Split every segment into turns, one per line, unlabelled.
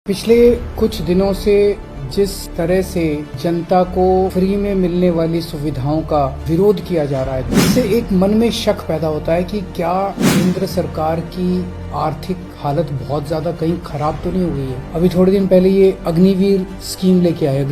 पिछले कुछ दिनों से जिस तरह से जनता को फ्री में मिलने वाली सुविधाओं का विरोध किया जा रहा है, इससे एक मन में शक पैदा होता है कि क्या केंद्र सरकार की आर्थिक हालत बहुत ज्यादा कहीं खराब तो नहीं हो गई है। अभी थोड़े दिन पहले ये अग्निवीर स्कीम लेके आए,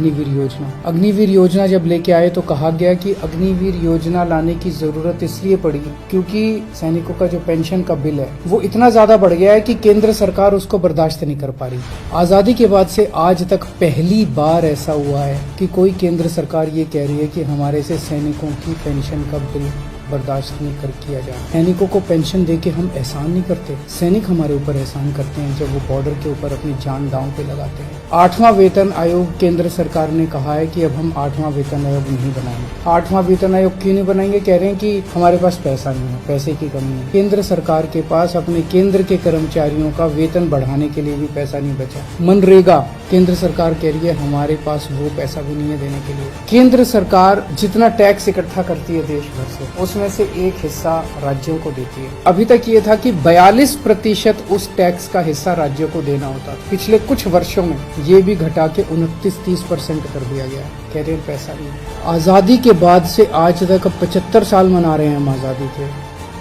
अग्निवीर योजना जब लेके आए तो कहा गया कि अग्निवीर योजना लाने की जरूरत इसलिए पड़ी क्योंकि सैनिकों का जो पेंशन का बिल है वो इतना ज्यादा बढ़ गया है कि केंद्र सरकार उसको बर्दाश्त नहीं कर पा रही। आजादी के बाद से आज तक पहली बार ऐसा हुआ है कि कोई केंद्र सरकार ये कह रही है कि हमारे से सैनिकों की पेंशन का बिल बर्दाश्त नहीं कर किया जाए। सैनिकों को पेंशन देके हम एहसान नहीं करते, सैनिक हमारे ऊपर एहसान करते हैं जब वो बॉर्डर के ऊपर अपनी जान दांव पे लगाते हैं। 8वां वेतन आयोग केंद्र सरकार ने कहा है कि अब हम 8वां वेतन आयोग नहीं बनाएंगे। 8वां वेतन आयोग क्यों नहीं बनाएंगे? कह रहे हैं कि हमारे पास पैसा नहीं है, पैसे की कमी है। केंद्र सरकार के पास अपने केंद्र के कर्मचारियों का वेतन बढ़ाने के लिए भी पैसा नहीं बचा। मनरेगा केंद्र सरकार कह रही है हमारे पास वो पैसा भी नहीं है देने के लिए। केंद्र सरकार जितना टैक्स इकट्ठा करती है देश भर से, उसमें से एक हिस्सा राज्यों को देती है। अभी तक ये था कि 42% उस टैक्स का हिस्सा राज्यों को देना होता। पिछले कुछ वर्षों में ये भी घटा के 29-30% कर दिया गया है। कह रहे हैं पैसा नहीं। आजादी के बाद से आज तक 75 साल मना रहे हैं हम आजादी के।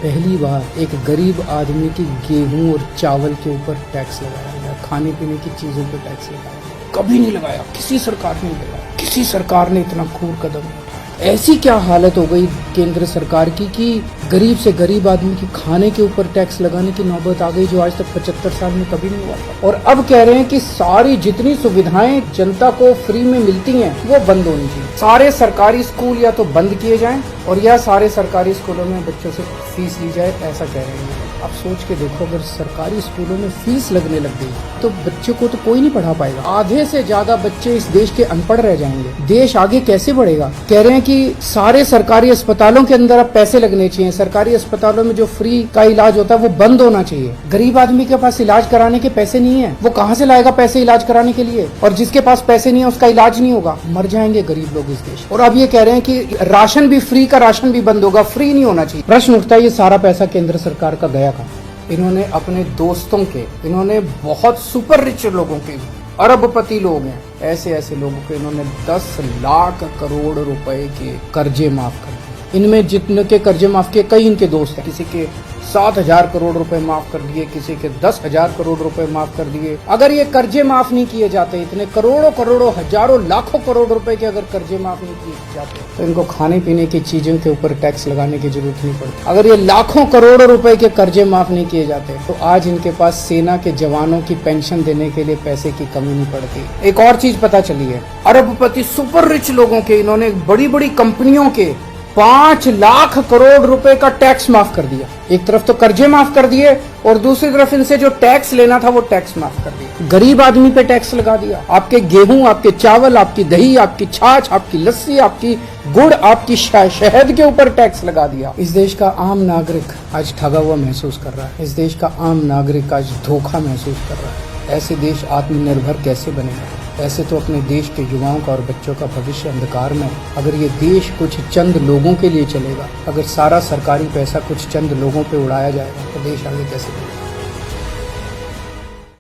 पहली बार एक गरीब आदमी की गेहूं और चावल के ऊपर टैक्स लगाया गया, खाने पीने की चीजों पर टैक्स लगाया गया। कभी नहीं लगाया, किसी सरकार ने नहीं लगाया, किसी सरकार ने इतना क्रूर कदम नहीं उठाया। ऐसी क्या हालत हो गई केंद्र सरकार की कि गरीब से गरीब आदमी की खाने के ऊपर टैक्स लगाने की नौबत आ गई, जो आज तक 75 साल में कभी नहीं हुआ था। और अब कह रहे हैं कि सारी जितनी सुविधाएं जनता को फ्री में मिलती हैं वो बंद होनी चाहिए। सारे सरकारी स्कूल या तो बंद किए जाएं और या सारे सरकारी स्कूलों में बच्चों से फीस ली जाए, ऐसा कह रहे हैं। आप सोच के देखो, अगर सरकारी स्कूलों में फीस लगने लग गई तो बच्चों को तो कोई नहीं पढ़ा पाएगा। आधे से ज्यादा बच्चे इस देश के अनपढ़ रह जाएंगे। देश आगे कैसे बढ़ेगा? कह रहे हैं कि सारे सरकारी अस्पतालों के अंदर अब पैसे लगने चाहिए। सरकारी अस्पतालों में जो फ्री का इलाज होता है वो बंद होना चाहिए। गरीब आदमी के पास इलाज कराने के पैसे नहीं है, वो कहाँ से लाएगा पैसे इलाज कराने के लिए? और जिसके पास पैसे नहीं है उसका इलाज नहीं होगा, मर जाएंगे गरीब लोग इस देश। और अब ये कह रहे हैं कि राशन भी फ्री का राशन भी बंद होगा, फ्री नहीं होना चाहिए। प्रश्न उठता है ये सारा पैसा केंद्र सरकार का गया कहाँ? इन्होंने अपने दोस्तों के, इन्होंने बहुत सुपर रिच लोगों के, अरबपति लोग हैं, ऐसे ऐसे लोगों के इन्होंने 10 लाख करोड़ रुपए के कर्जे माफ कर दिए। इनमें जितने कर्जे माफ किए, कई इनके दोस्त हैं। किसी के 7,000 करोड़ रुपए माफ कर दिए, किसी के 10,000 करोड़ रुपए माफ कर दिए। अगर ये कर्जे माफ नहीं किए जाते, इतने करोड़ों हजारों लाखों करोड़ रुपए के अगर कर्जे माफ नहीं किए जाते तो इनको खाने पीने की चीजों के ऊपर टैक्स लगाने की जरूरत नहीं पड़ती। अगर ये लाखों करोड़ों रुपए के कर्जे माफ नहीं किए जाते तो आज इनके पास सेना के जवानों की पेंशन देने के लिए पैसे की कमी नहीं पड़ती। एक और चीज पता चली है, अरबपति सुपर रिच लोगों के इन्होंने बड़ी बड़ी कंपनियों के 5 लाख करोड़ रुपए का टैक्स माफ कर दिया। एक तरफ तो कर्जे माफ कर दिए और दूसरी तरफ इनसे जो टैक्स लेना था वो टैक्स माफ कर दिया। गरीब आदमी पे टैक्स लगा दिया। आपके गेहूं, आपके चावल, आपकी दही, आपकी छाछ, आपकी लस्सी, आपकी गुड़, आपकी शहद के ऊपर टैक्स लगा दिया। इस देश का आम नागरिक आज ठगा हुआ महसूस कर रहा है। इस देश का आम नागरिक आज धोखा महसूस कर रहा है। ऐसे देश आत्मनिर्भर कैसे बनेगा? ऐसे तो अपने देश के युवाओं का और बच्चों का भविष्य अंधकार में। अगर ये देश कुछ चंद लोगों के लिए चलेगा, अगर सारा सरकारी पैसा कुछ चंद लोगों पे उड़ाया जाएगा तो देश आगे कैसे बढ़ेगा?